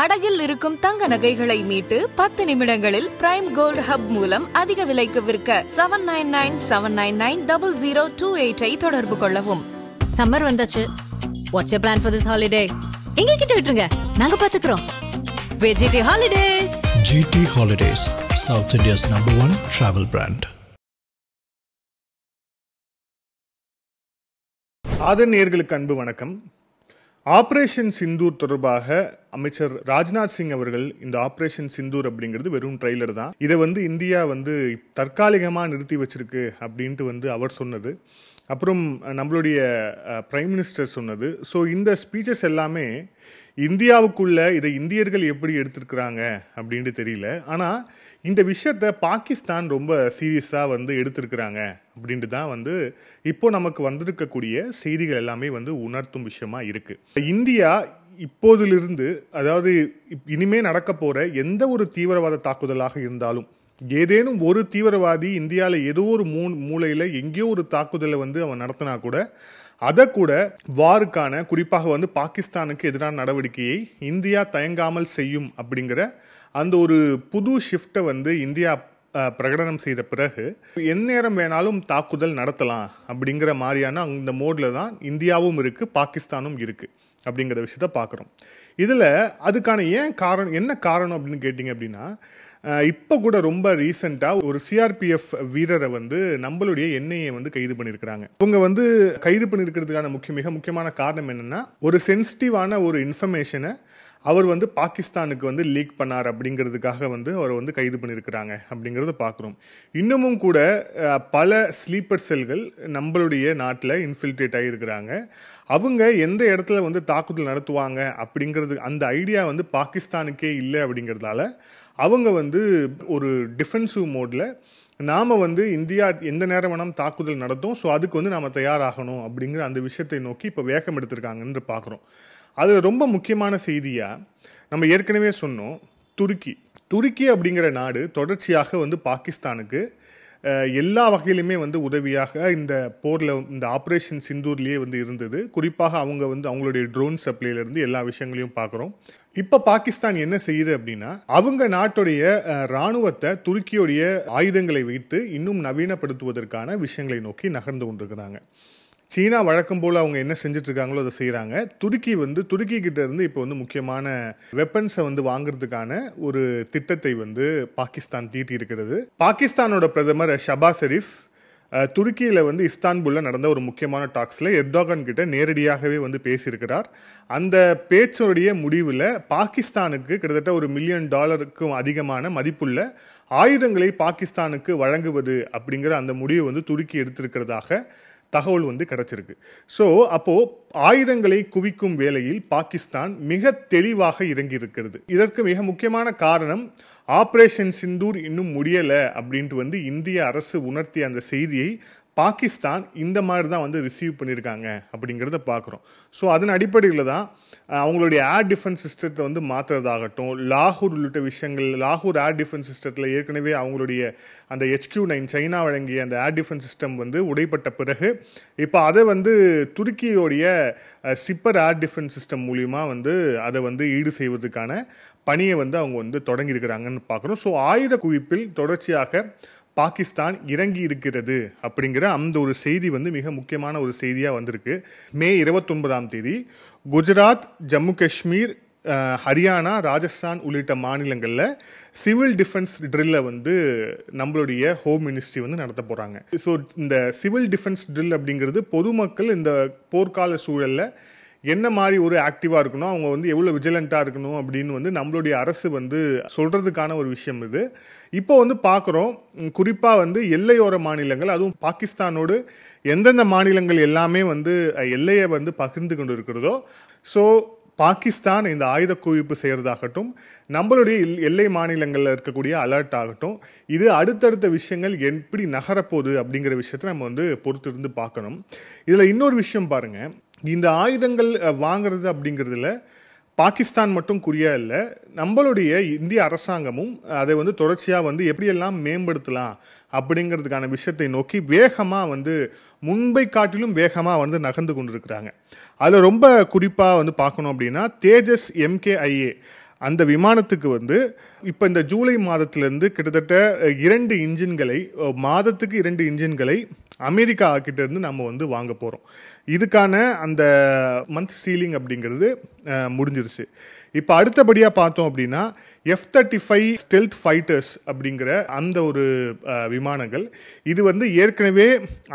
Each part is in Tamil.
அடகில் இருக்கும் தங்க நகைகளை மீட்டு 10 நிமிடங்களில் பிரைம் கோல்ட் ஹப் மூலம் அதிக விலைக்கு விற்க 7997990028 தொடர்பு கொள்ளவும். சம்மர் வந்தாச்சு. What's your plan for this holiday? எங்க கிட்ட விட்டுருங்க, நாங்க பாத்துக்கிறோம். GT Holidays. GT Holidays, South India's #1 travel brand. ஆதன் நேயர்களுக்கு அன்பு வணக்கம். ஆபரேஷன் சிந்தூர் தொடர்பாக அமைச்சர் ராஜ்நாத் சிங் அவர்கள் இந்த ஆபரேஷன் சிந்தூர் அப்படிங்கிறது வெறும் ட்ரெய்லர் தான், இதை இந்தியா தற்காலிகமாக நிறுத்தி வச்சிருக்கு அப்படின்ட்டு அவர் சொன்னது. அப்புறம் நம்மளுடைய பிரைம் மினிஸ்டர் சொன்னது. ஸோ இந்த ஸ்பீச்சஸ் எல்லாமே இந்தியாவுக்குள்ள இதை இந்தியர்கள் எப்படி எடுத்திருக்கிறாங்க அப்படின்ட்டு தெரியல. ஆனால் இந்த விஷயத்தை பாகிஸ்தான் ரொம்ப சீரியஸாக எடுத்திருக்கிறாங்க அப்படின்ட்டு தான் இப்போ நமக்கு வந்திருக்கக்கூடிய செய்திகள் எல்லாமே உணர்த்தும் விஷயமா இருக்கு. இந்தியா இப்போதிலிருந்து, அதாவது இனிமே நடக்க போற எந்த ஒரு தீவிரவாத தாக்குதலாக இருந்தாலும், ஏதேனும் ஒரு தீவிரவாதி இந்தியாவில் ஏதோ ஒரு மூலையில் எங்கேயோ ஒரு தாக்குதலை அவன் நடத்தினா கூட அதை கூட வாருக்கான, குறிப்பாக பாகிஸ்தானுக்கு எதிரான நடவடிக்கையை இந்தியா தயங்காமல் செய்யும் அப்படிங்கிற அந்த ஒரு புது ஷிஃப்டை இந்தியா பிரகடனம் செய்த பிறகு எந்நேரம் வேணாலும் தாக்குதல் நடத்தலாம் அப்படிங்கிற மாதிரியான அந்த மோடில் தான் இந்தியாவும் இருக்குது, பாகிஸ்தானும் இருக்குது அப்படிங்கிற விஷயத்த பார்க்குறோம். இதில் அதுக்கான என்ன காரணம் அப்படின்னு கேட்டிங்க அப்படின்னா, இப்போ கூட ரொம்ப ரீசெண்டாக ஒரு சிஆர்பிஎஃப் வீரரை நம்மளுடைய என்ஐஏ கைது பண்ணியிருக்கிறாங்க. இவங்க கைது பண்ணியிருக்கிறதுக்கான மிக முக்கியமான காரணம் என்னென்னா, ஒரு சென்சிட்டிவான ஒரு இன்ஃபர்மேஷனை அவர் பாகிஸ்தானுக்கு லீக் பண்ணார் அப்படிங்கிறதுக்காக அவர் கைது பண்ணியிருக்கிறாங்க அப்படிங்கிறத பார்க்குறோம். இன்னமும் கூட பல ஸ்லீப்பர் செல்கள் நம்மளுடைய நாட்டில் இன்ஃபில்ட்ரேட் ஆகியிருக்கிறாங்க. அவங்க எந்த இடத்துல தாக்குதல் நடத்துவாங்க அப்படிங்கிறது அந்த ஐடியா பாகிஸ்தானுக்கே இல்லை அப்படிங்கிறதால அவங்க ஒரு டிஃபென்சிவ் மோடில் நாம் இந்தியா எந்த நேரம் வேணாலும் தாக்குதல் நடத்தும், ஸோ அதுக்கு நாம் தயாராகணும் அப்படிங்கிற அந்த விஷயத்தை நோக்கி இப்போ வேகம் எடுத்திருக்காங்கன்னு பார்க்குறோம். அதில் ரொம்ப முக்கியமான செய்தியாக நம்ம ஏற்கனவே சொன்னோம், துருக்கி அப்படிங்கிற நாடு தொடர்ச்சியாக பாகிஸ்தானுக்கு எல்லா வகையிலுமே உதவியாக இந்த போரில், இந்த ஆப்ரேஷன் சிந்தூர்லேயே இருந்தது. குறிப்பாக அவங்க அவங்களுடைய ட்ரோன் சப்ளைலேருந்து எல்லா விஷயங்களையும் பார்க்குறோம். இப்போ பாகிஸ்தான் என்ன செய்யுது அப்படின்னா, அவங்க நாட்டுடைய இராணுவத்தை துருக்கியுடைய ஆயுதங்களை வைத்து இன்னும் நவீனப்படுத்துவதற்கான விஷயங்களை நோக்கி நகர்ந்து கொண்டிருக்கிறாங்க. சீனா வழக்கம் போல் அவங்க என்ன செஞ்சுட்டு இருக்காங்களோ அதை செய்கிறாங்க. துருக்கி கிட்ட இருந்து இப்போ முக்கியமான வெப்பன்ஸை வாங்குறதுக்கான ஒரு திட்டத்தை பாகிஸ்தான் தீட்டி இருக்கிறது. பாகிஸ்தானோட பிரதமர் ஷபாஸ் ஷெரீஃப் துருக்கியில் இஸ்தான்புல்ல நடந்த ஒரு முக்கியமான டாக்ஸில் எர்டோகன் கிட்ட நேரடியாகவே பேசியிருக்கிறார். அந்த பேச்சுடைய முடிவில் பாகிஸ்தானுக்கு கிட்டத்தட்ட $1 மில்லியன் அதிகமான மதிப்புள்ள ஆயுதங்களை பாகிஸ்தானுக்கு வழங்குவது அப்படிங்கிற அந்த முடிவை துருக்கி எடுத்திருக்கிறதாக தகவல் கிடைச்சிருக்கு. ஸோ அப்போது ஆயுதங்களை குவிக்கும் வேளையில் பாகிஸ்தான் மிக தெளிவாக இறங்கி இருக்கிறது. இதற்கு மிக முக்கியமான காரணம், ஆப்ரேஷன் சிந்தூர் இன்னும் முடியலை அப்படின்ட்டு இந்திய அரசு உணர்த்திய அந்த செய்தியை பாகிஸ்தான் இந்த மாதிரி தான் ரிசீவ் பண்ணியிருக்காங்க அப்படிங்கிறத பார்க்குறோம். ஸோ அதன் அடிப்படையில் தான் அவங்களுடைய ஏர் டிஃபென்ஸ் சிஸ்டத்தை மாற்றுறதாகட்டும், லாகூர் உள்ளிட்ட விஷயங்கள், லாகூர் ஏர் டிஃபென்ஸ் சிஸ்டத்தில் ஏற்கனவே அவங்களுடைய அந்த HQ-9 சைனா வழங்கிய அந்த ஏர் டிஃபென்ஸ் சிஸ்டம் உடைப்பட்ட பிறகு இப்போ அதை துருக்கியோடைய சிப்பர் ஏர் டிஃபென்ஸ் சிஸ்டம் மூலியமாக அதை ஈடு செய்வதற்கான பணியை அவங்க தொடங்கியிருக்கிறாங்கன்னு பார்க்குறோம். ஸோ ஆயுத குவிப்பில் தொடர்ச்சியாக பாகிஸ்தான் இறங்கி இருக்கிறது அப்படிங்கிற அந்த ஒரு செய்தி மிக முக்கியமான ஒரு செய்தியாக வந்திருக்கு. மே 29 குஜராத், ஜம்மு காஷ்மீர், ஹரியானா, ராஜஸ்தான் உள்ளிட்ட மாநிலங்களில் சிவில் டிஃபென்ஸ் ட்ரில்லை நம்மளுடைய ஹோம் மினிஸ்ட்ரி நடத்த போகிறாங்க. ஸோ இந்த சிவில் டிஃபென்ஸ் ட்ரில் அப்படிங்கிறது பொதுமக்கள் இந்த போர்க்கால சூழலில் என்ன மாதிரி ஒரு ஆக்டிவாக இருக்கணும், அவங்க எவ்வளோ விஜிலண்ட்டாக இருக்கணும் அப்படின்னு நம்மளுடைய அரசு சொல்கிறதுக்கான ஒரு விஷயம் இது. இப்போ பார்க்குறோம், குறிப்பாக எல்லையோர மாநிலங்கள், அதுவும் பாகிஸ்தானோடு எந்தெந்த மாநிலங்கள் எல்லாமே எல்லையை பகிர்ந்து கொண்டு இருக்கிறதோ, ஸோ பாகிஸ்தான் இந்த ஆயுத குவிப்பு செய்கிறதாகட்டும், நம்மளுடைய எல்லை மாநிலங்களில் இருக்கக்கூடிய அலர்ட் ஆகட்டும், இது அடுத்தடுத்த விஷயங்கள் எப்படி நகரப்போகுது அப்படிங்கிற விஷயத்தை நம்ம பொறுத்திருந்து பார்க்கணும். இதில் இன்னொரு விஷயம் பாருங்கள், இந்த ஆயுதங்கள் வாங்கிறது அப்படிங்கிறதுல பாகிஸ்தான் மட்டும் குறியா இல்லை, நம்மளுடைய இந்திய அரசாங்கமும் அதை தொடர்ச்சியாக எப்படியெல்லாம் மேம்படுத்தலாம் அப்படிங்கிறதுக்கான விஷயத்தை நோக்கி வேகமாக முன்பை காட்டிலும் வேகமாக நகர்ந்து கொண்டிருக்கிறாங்க. அதில் ரொம்ப குறிப்பாக பார்க்கணும் அப்படின்னா, தேஜஸ் MKIA அந்த விமானத்துக்கு வந்து இப்போ இந்த ஜூலை மாதத்திலிருந்து கிட்டத்தட்ட 2 இன்ஜின்களை, மாதத்துக்கு 2 இன்ஜின்களை அமெரிக்கா கிட்ட இருந்து நம்ம வந்து வாங்க போகிறோம். இதுக்கான அந்த மந்த் சீலிங் அப்படிங்கிறது முடிஞ்சிருச்சு. இப்போ அடுத்தபடியாக பார்த்தோம் அப்படின்னா F-35 ஸ்டெல்த் ஃபைட்டர்ஸ் அப்படிங்கிற அந்த ஒரு விமானங்கள், இது வந்து ஏற்கனவே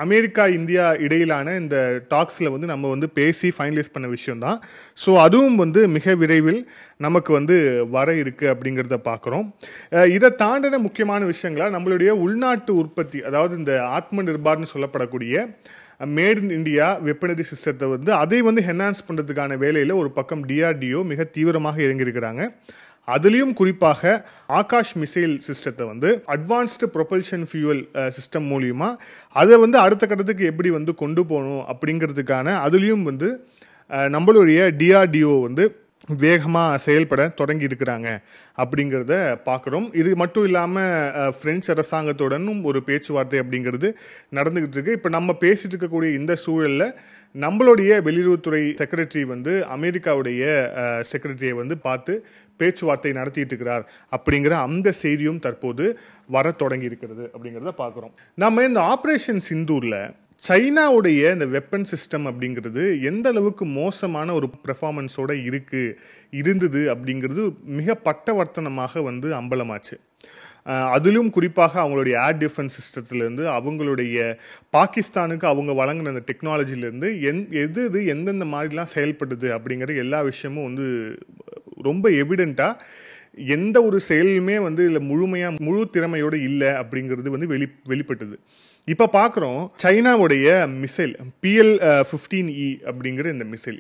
அமெரிக்கா இந்தியா இடையிலான இந்த டாக்ஸில் வந்து நம்ம வந்து பேசி ஃபைனலைஸ் பண்ண விஷயம்தான். ஸோ அதுவும் வந்து மிக விரைவில் நமக்கு வந்து வர இருக்குது அப்படிங்கிறத பார்க்குறோம். இதை தாண்டின முக்கியமான விஷயங்களாக நம்மளுடைய உள்நாட்டு உற்பத்தி, அதாவது இந்த ஆத்ம நிர்பார்னு சொல்லப்படக்கூடிய மேட் இன் இந்தியா வெப்பனரி சிஸ்டத்தை வந்து அதை வந்து என்ஹான்ஸ் பண்ணுறதுக்கான வேலையில் ஒரு பக்கம் DRDO மிக தீவிரமாக இறங்கியிருக்கிறாங்க. அதுலேயும் குறிப்பாக ஆகாஷ் மிசைல் சிஸ்டத்தை வந்து அட்வான்ஸ்டு ப்ரொபல்ஷன் ஃபியூவல் சிஸ்டம் மூலிமா அதை வந்து அடுத்த கட்டத்துக்கு எப்படி வந்து கொண்டு போகணும் அப்படிங்கிறதுக்கான அதுலேயும் வந்து நம்மளுடைய DRDO வந்து வேகமாக செயல்பட தொடங்கி இருக்கிறாங்க அப்படிங்கிறத பார்க்குறோம். இது மட்டும் இல்லாமல் பிரெஞ்சு அரசாங்கத்துடனும் ஒரு பேச்சுவார்த்தை அப்படிங்கிறது நடந்துக்கிட்டு இருக்கு. இப்போ நம்ம பேசிட்டு இருக்கக்கூடிய இந்த சூழலில் நம்மளுடைய வெளியுறவுத்துறை செக்ரட்டரி வந்து அமெரிக்காவுடைய செக்ரட்டரியை வந்து பார்த்து பேச்சுவார்த்தை நடத்திட்டு இருக்கிறார் அப்படிங்கிற அந்த செய்தியும் தற்போது வர தொடங்கி இருக்கிறது அப்படிங்கிறத பார்க்குறோம். நம்ம இந்த ஆப்ரேஷன் சிந்தூரில் சைனாவுடைய இந்த வெப்பன் சிஸ்டம் அப்படிங்கிறது எந்த அளவுக்கு மோசமான ஒரு பெர்ஃபார்மன்ஸோடு இருந்தது அப்படிங்கிறது மிக பட்டவர்த்தனமாக வந்து அம்பலமாச்சு. அதிலும் குறிப்பாக அவங்களுடைய ஏர் டிஃபென்ஸ் சிஸ்டத்துலேருந்து அவங்களுடைய பாகிஸ்தானுக்கு அவங்க வழங்கின அந்த டெக்னாலஜிலேருந்து எது எந்தெந்த மாதிரிலாம் செயல்படுது அப்படிங்கிற எல்லா விஷயமும் வந்து ரொம்ப எவிடெண்ட்டாக எந்த ஒரு செயலுமே வந்து இதில் முழு திறமையோடு இல்லை அப்படிங்கிறது வந்து வெளிப்பட்டது. இப்போ பார்க்குறோம் சைனாவுடைய மிசைல் PL-15E அப்படிங்கிற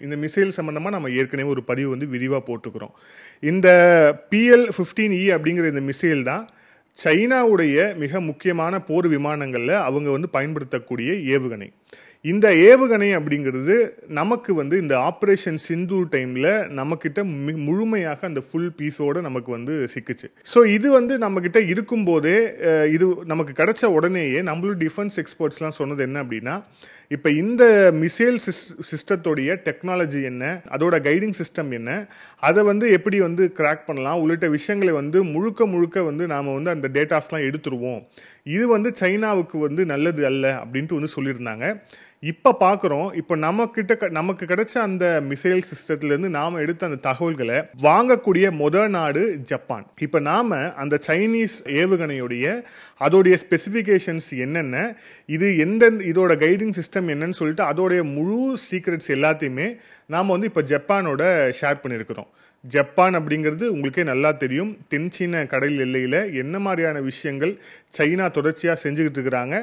இந்த மிசைல் சம்மந்தமாக நம்ம ஏற்கனவே ஒரு பதிவு வந்து விரிவாக போட்டுக்கிறோம். இந்த PL-15E அப்படிங்கிற இந்த மிசைல் தான் சைனாவுடைய மிக முக்கியமான போர் விமானங்களில் அவங்க வந்து பயன்படுத்தக்கூடிய ஏவுகணை. இந்த ஏவுகணை அப்படிங்கிறது நமக்கு வந்து இந்த ஆப்ரேஷன் சிந்தூர் டைமில் நம்மக்கிட்ட முழுமையாக அந்த ஃபுல் பீஸோடு நமக்கு வந்து சிக்குச்சு. ஸோ இது வந்து நம்மக்கிட்ட இருக்கும்போதே இது நமக்கு கிடைச்ச உடனேயே நம்மளுடைய டிஃபென்ஸ் எக்ஸ்பர்ட்ஸ்லாம் சொன்னது என்ன அப்படின்னா, இப்போ இந்த மிசைல் சிஸ்டத்தோடைய டெக்னாலஜி என்ன, அதோட கைடிங் சிஸ்டம் என்ன, அதை வந்து எப்படி வந்து கிராக் பண்ணலாம் உள்ளிட்ட விஷயங்களை வந்து முழுக்க வந்து நாம் வந்து அந்த டேட்டாஸ்லாம் எடுத்துருவோம். இது வந்து சைனாவுக்கு வந்து நல்லது அல்ல அப்படின்ட்டு வந்து சொல்லியிருந்தாங்க. இப்போ பார்க்குறோம், இப்போ நமக்கு கிடைச்ச அந்த மிசைல் சிஸ்டத்துலேருந்து நாம் எடுத்த அந்த தகவல்களை வாங்கக்கூடிய முதல் நாடு ஜப்பான். இப்போ நாம் அந்த சைனீஸ் ஏவுகணையுடைய அதோடைய ஸ்பெசிஃபிகேஷன்ஸ் என்னென்ன, இதோட கைடிங் சிஸ்டம் என்னன்னு சொல்லிட்டு அதோடைய முழு சீக்ரெட்ஸ் எல்லாத்தையுமே நாம் வந்து இப்போ ஜப்பானோட ஷேர் பண்ணியிருக்கிறோம். ஜப்பான் அப்படிங்கிறது உங்களுக்கே நல்லா தெரியும், தென் சீன கடல் எல்லையில் என்ன மாதிரியான விஷயங்கள் சைனா தொடர்ச்சியாக செஞ்சுக்கிட்டு இருக்கிறாங்க.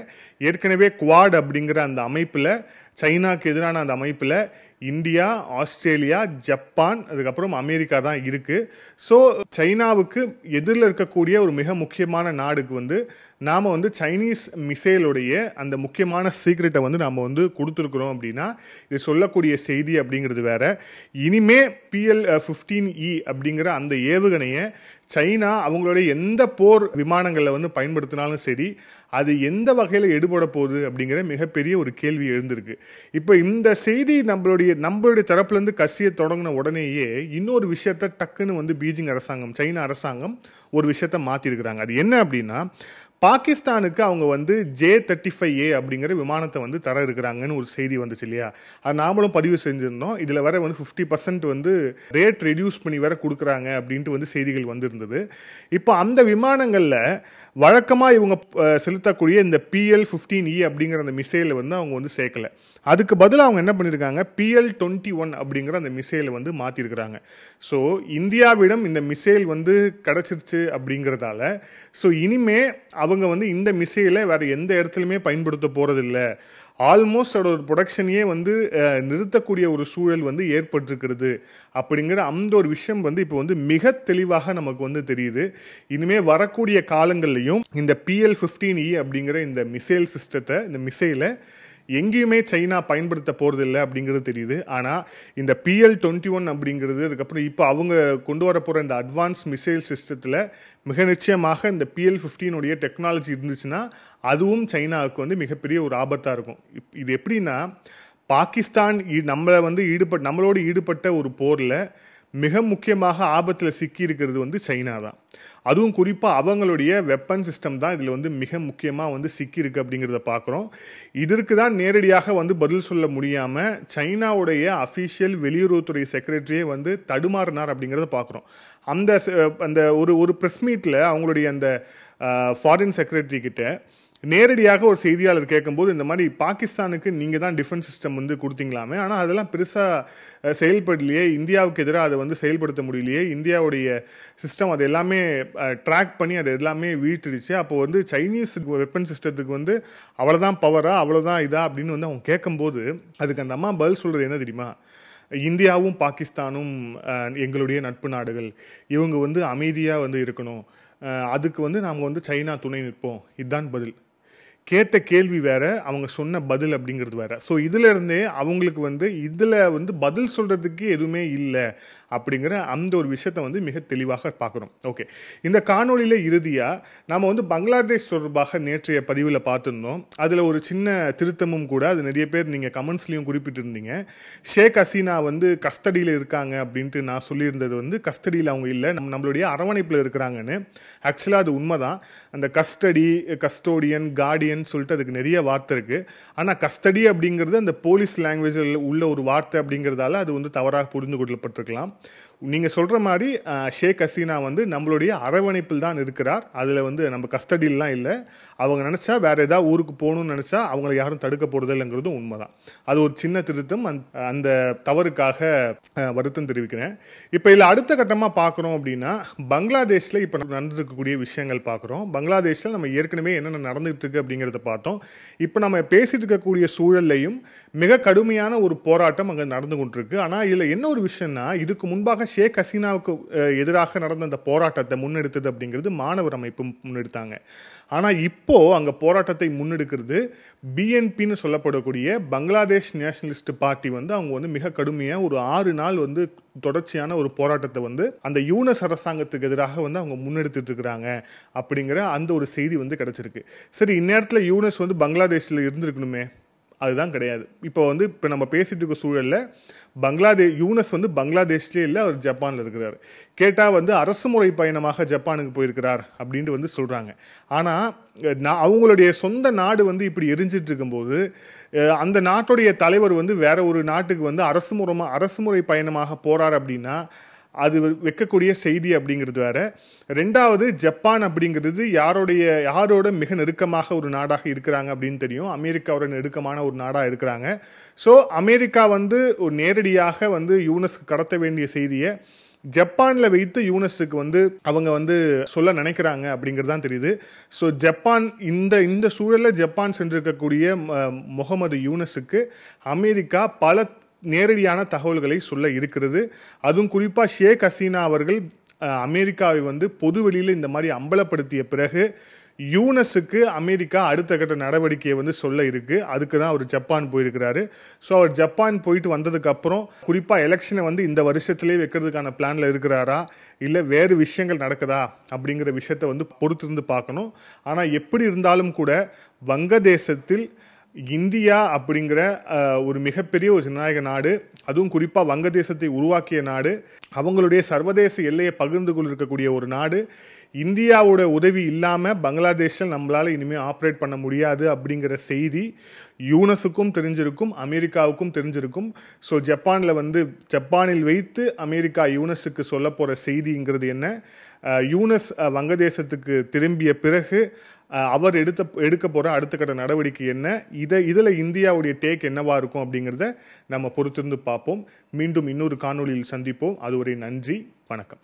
ஏற்கனவே குவாட் அப்படிங்கிற அந்த அமைப்பில், சைனாக்கு எதிரான அந்த அமைப்பில் இந்தியா, ஆஸ்திரேலியா, ஜப்பான், அதுக்கப்புறம் அமெரிக்கா தான் இருக்குது. ஸோ சைனாவுக்கு எதிரில் இருக்கக்கூடிய ஒரு மிக முக்கியமான நாடுக்கு வந்து நாம் வந்து சைனீஸ் மிசைலுடைய அந்த முக்கியமான சீக்ரெட்டை வந்து நாம் வந்து கொடுத்துருக்குறோம் அப்படின்னா இது சொல்லக்கூடிய செய்தி அப்படிங்கிறது வேற. இனிமே PL-15E அப்படிங்கிற அந்த ஏவுகணையை சைனா அவங்களுடைய எந்த போர் விமானங்களில் வந்து பயன்படுத்தினாலும் சரி, அது எந்த வகையில் எடுபட போகுது அப்படிங்கிற மிகப்பெரிய ஒரு கேள்வி எழுந்திருக்கு. இப்போ இந்த செய்தி நம்மளுடைய தரப்புலேருந்து கசிய தொடங்கின உடனேயே இன்னொரு விஷயத்த டக்குன்னு வந்து பீஜிங் அரசாங்கம், சைனா அரசாங்கம் ஒரு விஷயத்த மாற்றிருக்கிறாங்க. அது என்ன அப்படின்னா, பாகிஸ்தானுக்கு அவங்க வந்து J-35A அப்படிங்கிற விமானத்தை வந்து தர இருக்கிறாங்கன்னு ஒரு செய்தி வந்துச்சு இல்லையா? அது நாமளும் பதிவு செஞ்சுருந்தோம். இதில் வர வந்து 50% வந்து ரேட் ரெடியூஸ் பண்ணி வேற கொடுக்குறாங்க அப்படின்ட்டு வந்து செய்திகள் வந்திருந்தது. இப்போ அந்த விமானங்களில் வழக்கமாக இவங்க செலுத்தக்கூடிய இந்த PL-15E அப்படிங்கிற அந்த மிசைலை வந்து அவங்க வந்து சேர்க்கலை. அதுக்கு பதிலாக அவங்க என்ன பண்ணியிருக்காங்க, PL-21 அப்படிங்கிற அந்த மிசைலை வந்து மாற்றிருக்கிறாங்க. ஸோ இந்தியாவிடம் இந்த மிசைல் வந்து கிடச்சிருச்சு அப்படிங்கிறதால ஸோ இனிமே அவங்க வந்து இந்த மிசைலை வேறு எந்த இடத்துலையுமே பயன்படுத்த போகிறதில்ல, ஆல்மோஸ்ட் அதோட ப்ரொடக்ஷனையே வந்து நிறுத்தக்கூடிய ஒரு சூழல் வந்து ஏற்பட்டிருக்கிறது அப்படிங்கிற அந்த ஒரு விஷயம் வந்து இப்போ வந்து மிக தெளிவாக நமக்கு வந்து தெரியுது. இனிமேல் வரக்கூடிய காலங்கள்லையும் இந்த PL-15E அப்படிங்கிற இந்த மிசைல் சிஸ்டத்தை, இந்த மிசைலை எங்கேயுமே சைனா பயன்படுத்த போகிறதில்லை அப்படிங்கிறது தெரியுது. ஆனால் இந்த PL-21 அப்படிங்கிறது, அதுக்கப்புறம் இப்போ அவங்க கொண்டு வர போகிற இந்த அட்வான்ஸ் மிசைல் சிஸ்டத்தில் மிக நிச்சயமாக இந்த PL-15 டெக்னாலஜி இருந்துச்சுன்னா அதுவும் சைனாவுக்கு வந்து மிகப்பெரிய ஒரு ஆபத்தாக இருக்கும். இது எப்படின்னா, பாகிஸ்தான் நம்மளோடு ஈடுபட்ட ஒரு போரில் மிக முக்கியமாக ஆபத்தில் சிக்கி இருக்கிறது வந்து சைனா தான். அதுவும் குறிப்பாக அவங்களுடைய வெப்பன் சிஸ்டம் தான் இதில் வந்து மிக முக்கியமாக வந்து சிக்கியிருக்கு அப்படிங்கிறத பார்க்குறோம். இதற்கு தான் நேரடியாக வந்து பதில் சொல்ல முடியாமல் சைனாவுடைய அஃபிஷியல் வெளியுறவுத்துறை செக்ரட்டரியே வந்து தடுமாறினார் அப்படிங்கிறத பார்க்குறோம். அந்த ஒரு ப்ரெஸ் மீட்டில் அவங்களுடைய அந்த ஃபாரின் செக்ரட்டரி கிட்ட நேரடியாக ஒரு செய்தியாளர் கேட்கும்போது இந்த மாதிரி பாகிஸ்தானுக்கு நீங்கள் தான் டிஃபென்ஸ் சிஸ்டம் வந்து கொடுத்தீங்களாமே, ஆனால் அதெல்லாம் பெருசாக செயல்படலையே, இந்தியாவுக்கு எதிராக அதை வந்து செயல்படுத்த முடியலையே, இந்தியாவுடைய சிஸ்டம் அது எல்லாமே ட்ராக் பண்ணி அது எல்லாமே வீழ்த்திடுச்சு, அப்போ வந்து சைனீஸ் வெப்பன் சிஸ்டத்துக்கு வந்து அவ்வளோதான் பவரா அவ்வளோதான் இதா அப்படின்னு வந்து அவங்க கேட்கும்போது அதுக்கு அந்த அம்மா பதில் சொல்கிறது என்ன தெரியுமா? இந்தியாவும் பாகிஸ்தானும் எங்களுடைய நட்பு நாடுகள், இவங்க வந்து அமைதியாக வந்து இருக்கணும், அதுக்கு வந்து நாம் வந்து சைனா துணை நிற்போம், இதுதான் பதில். கேட்ட கேள்வி வேற, அவங்க சொன்ன பதில் அப்படிங்கிறது வேற. ஸோ இதுல இருந்தே அவங்களுக்கு வந்து இதில் வந்து பதில் சொல்றதுக்கு எதுவுமே இல்லை அப்படிங்கிற அந்த ஒரு விஷயத்தை வந்து மிக தெளிவாக பார்க்குறோம். ஓகே, இந்த காணொலியில் இறுதியாக நாம் வந்து பங்களாதேஷ் தொடர்பாக நேற்றைய பதிவில் பார்த்துருந்தோம். அதில் ஒரு சின்ன திருத்தமும் கூட, அது நிறைய பேர் நீங்கள் கமெண்ட்ஸ்லையும் குறிப்பிட்டிருந்தீங்க. ஷேக் ஹசீனா வந்து கஸ்டடியில் இருக்காங்க அப்படின்ட்டு நான் சொல்லியிருந்தது வந்து கஸ்டடியில் அவங்க இல்லை, நம்மளுடைய அரவணைப்பில் இருக்கிறாங்கன்னு. ஆக்சுவலாக அது உண்மைதான். அந்த கஸ்டோடியன், கார்டியன் சொல்லிட்டு அதுக்கு நிறைய வார்த்தை இருக்கு. ஆனால் கஸ்டடி அப்படிங்கிறது அந்த போலீஸ் லாங்குவேஜில் உள்ள ஒரு வார்த்தை அப்படிங்கிறதால அது வந்து தவறாக புரிந்து கொள்ளப்பட்டிருக்கலாம். நீங்க சொல்ற மாதிரி ஷேக் ஹசீனா வந்து நம்மளுடைய அரவணைப்பில் தான் இருக்கிறார். அதுல வந்து நம்ம கஸ்டடியிலாம் இல்லை. அவங்க நினைச்சா வேற ஏதாவது ஊருக்கு போகணும்னு நினைச்சா அவங்களை யாரும் தடுக்க போறது இல்லைங்கிறதும் உண்மைதான். அது ஒரு சின்ன திருத்தம். அந்த தவறுக்காக வருத்தம் தெரிவிக்கிறேன். இப்போ இதில் அடுத்த கட்டமாக பார்க்குறோம் அப்படின்னா, பங்களாதேஷில் இப்போ நடந்திருக்கக்கூடிய விஷயங்கள் பார்க்குறோம். பங்களாதேஷில் நம்ம ஏற்கனவே என்னென்ன நடந்துகிட்டு இருக்கு அப்படிங்கிறத பார்த்தோம். இப்போ நம்ம பேசிட்டு இருக்கக்கூடிய சூழல்லையும் மிக கடுமையான ஒரு போராட்டம் அங்கே நடந்து கொண்டிருக்கு. ஆனால் இதில் என்ன ஒரு விஷயம்னா, இதுக்கு முன்பாக ஷேக் ஹசீனாவுக்கு எதிராக நடந்த அந்த போராட்டத்தை முன்னெடுத்தது அப்படிங்கிறது மாணவர் அமைப்பு முன்னெடுத்தாங்க. ஆனால் இப்போ அங்கே போராட்டத்தை முன்னெடுக்கிறது பிஎன்பின்னு சொல்லப்படக்கூடிய பங்களாதேஷ் நேஷனலிஸ்ட் பார்ட்டி வந்து அவங்க வந்து மிக கடுமையாக ஒரு 6 நாள் வந்து தொடர்ச்சியான ஒரு போராட்டத்தை வந்து அந்த யூனஸ் அரசாங்கத்துக்கு எதிராக வந்து அவங்க முன்னெடுத்துட்டு இருக்கிறாங்க அப்படிங்கிற அந்த ஒரு செய்தி வந்து கிடைச்சிருக்கு. சரி, இந்நேரத்தில் யூனஸ் வந்து பங்களாதேஷில் இருந்திருக்கணுமே, அதுதான் கிடையாது. இப்போ நம்ம பேசிட்டு இருக்க சூழலில் யூனஸ் வந்து பங்களாதேஷ்லேயே இல்லை, அவர் ஜப்பானில் இருக்கிறார். கேட்டால் வந்து அரசு முறை பயணமாக ஜப்பானுக்கு போயிருக்கிறார் அப்படின்ட்டு வந்து சொல்கிறாங்க. ஆனால் அவங்களுடைய சொந்த நாடு வந்து இப்படி எரிஞ்சிட்டு இருக்கும்போது அந்த நாட்டுடைய தலைவர் வந்து வேற ஒரு நாட்டுக்கு வந்து அரசு முறை பயணமாக போகிறார் அப்படின்னா அது வைக்கக்கூடிய செய்தி அப்படிங்கிறது வேற. ரெண்டாவது, ஜப்பான் அப்படிங்கிறது யாரோட மிக நெருக்கமாக ஒரு நாடாக இருக்கிறாங்க அப்படின்னு தெரியும். அமெரிக்காவோட நெருக்கமான ஒரு நாடாக இருக்கிறாங்க. ஸோ அமெரிக்கா வந்து ஒரு நேரடியாக வந்து யூனஸ்க்கு கடத்த வேண்டிய செய்தியை ஜப்பானில் வைத்து யூனஸுக்கு வந்து அவங்க வந்து சொல்ல நினைக்கிறாங்க அப்படிங்கிறது தான் தெரியுது. ஸோ ஜப்பான் இந்த சூழலில் ஜப்பான் சென்றிருக்கக்கூடிய முகமது யூனஸுக்கு அமெரிக்கா பல நேரடியான தகவல்களை சொல்ல இருக்கிறது. அதுவும் குறிப்பாக ஷேக் ஹசீனா அவர்கள் அமெரிக்காவை வந்து பொதுவெளியில் இந்த மாதிரி அம்பலப்படுத்திய பிறகு யூனஸுக்கு அமெரிக்கா அடுத்த கட்ட நடவடிக்கையை வந்து சொல்ல இருக்கு. அதுக்கு தான் அவர் ஜப்பான் போயிருக்கிறாரு. ஸோ அவர் ஜப்பான் போயிட்டு வந்ததுக்கு அப்புறம் குறிப்பாக எலெக்ஷனை வந்து இந்த வருஷத்திலே வைக்கிறதுக்கான பிளான்ல இருக்கிறாரா, இல்லை வேறு விஷயங்கள் நடக்குதா அப்படிங்கிற விஷயத்தை வந்து பொறுத்திருந்து பார்க்கணும். ஆனால் எப்படி இருந்தாலும் கூட வங்கதேசத்தில் இந்தியா அப்படிங்கிற ஒரு மிகப்பெரிய ஒரு ஜனநாயக நாடு, அதுவும் குறிப்பாக வங்கதேசத்தை உருவாக்கிய நாடு, அவங்களுடைய சர்வதேச எல்லையை பகிர்ந்து கொண்டிருக்கக்கூடிய ஒரு நாடு, இந்தியாவோட உதவி இல்லாமல் பங்களாதேஷில் நம்மளால் இனிமேல் ஆப்ரேட் பண்ண முடியாது அப்படிங்கிற செய்தி யூனஸுக்கும் தெரிஞ்சிருக்கும், அமெரிக்காவுக்கும் தெரிஞ்சிருக்கும். ஸோ ஜப்பானில் வைத்து அமெரிக்கா யூனஸுக்கு சொல்ல போகிற செய்திங்கிறது என்ன, யூனஸ் வங்கதேசத்துக்கு திரும்பிய பிறகு அவர் எடுக்க போகிற அடுத்த கட்ட நடவடிக்கை என்ன, இதில் இந்தியாவுடைய டேக் என்னவா இருக்கும் அப்படிங்கிறத நம்ம பொறுத்திருந்து பார்ப்போம். மீண்டும் இன்னொரு காணொலியில் சந்திப்போம். அதுவரை நன்றி, வணக்கம்.